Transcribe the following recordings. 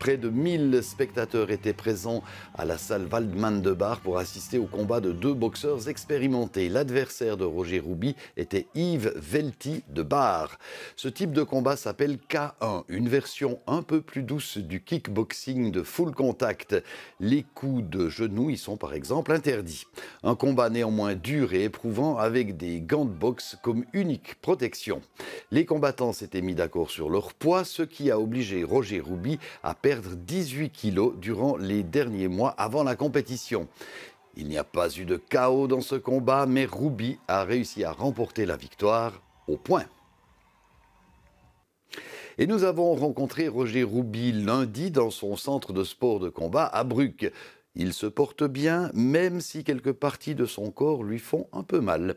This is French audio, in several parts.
Près de 1000 spectateurs étaient présents à la salle Waldmann de Bar pour assister au combat de deux boxeurs expérimentés. L'adversaire de Roger Rouby était Yves Velti de Bar. Ce type de combat s'appelle K1, une version un peu plus douce du kickboxing de full contact. Les coups de genoux y sont par exemple interdits. Un combat néanmoins dur et éprouvant avec des gants de boxe comme unique protection. Les combattants s'étaient mis d'accord sur leur poids, ce qui a obligé Roger Rouby à perdre 18 kilos durant les derniers mois avant la compétition. Il n'y a pas eu de chaos dans ce combat, mais Rouby a réussi à remporter la victoire au point. Et nous avons rencontré Roger Rouby lundi dans son centre de sport de combat à Bruck. Il se porte bien, même si quelques parties de son corps lui font un peu mal.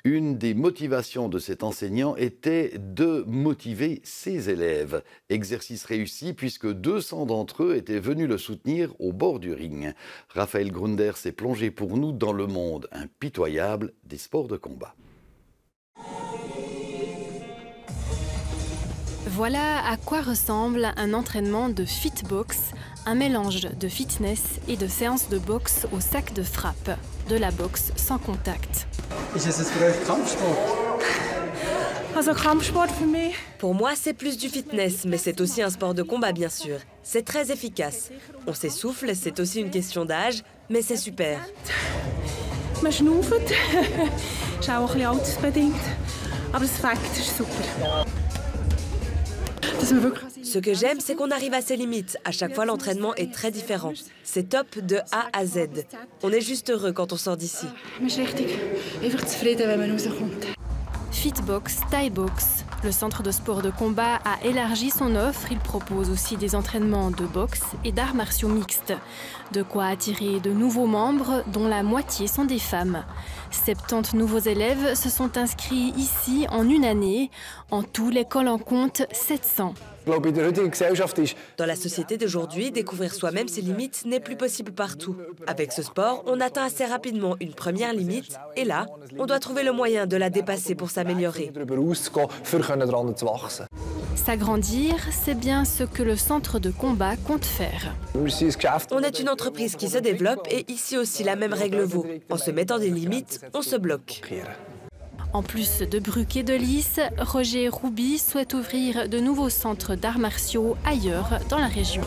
Une des motivations de cet enseignant était de motiver ses élèves. Exercice réussi puisque 200 d'entre eux étaient venus le soutenir au bord du ring. Raphaël Grunder s'est plongé pour nous dans le monde impitoyable des sports de combat. Voilà à quoi ressemble un entraînement de fitbox, un mélange de fitness et de séances de boxe au sac de frappe, de la boxe sans contact. Pour moi, c'est plus du fitness, mais c'est aussi un sport de combat, bien sûr. C'est très efficace. On s'essouffle, c'est aussi une question d'âge, mais c'est super. Man schnauft, ist auch ein bisschen altersbedingt, aber das Fakt ist super. Ce que j'aime, c'est qu'on arrive à ses limites. À chaque fois, l'entraînement est très différent. C'est top de A à Z. On est juste heureux quand on sort d'ici. Fitbox, Thai-box. Le centre de sport de combat a élargi son offre. Il propose aussi des entraînements de boxe et d'arts martiaux mixtes. De quoi attirer de nouveaux membres, dont la moitié sont des femmes. 70 nouveaux élèves se sont inscrits ici en une année. En tout, l'école en compte 700. Dans la société d'aujourd'hui, découvrir soi-même ses limites n'est plus possible partout. Avec ce sport, on atteint assez rapidement une première limite et là, on doit trouver le moyen de la dépasser pour s'améliorer. S'agrandir, c'est bien ce que le centre de combat compte faire. On est une entreprise qui se développe et ici aussi la même règle vaut. En se mettant des limites, on se bloque. En plus de Bruck et de Lys, Roger Rouby souhaite ouvrir de nouveaux centres d'arts martiaux ailleurs dans la région.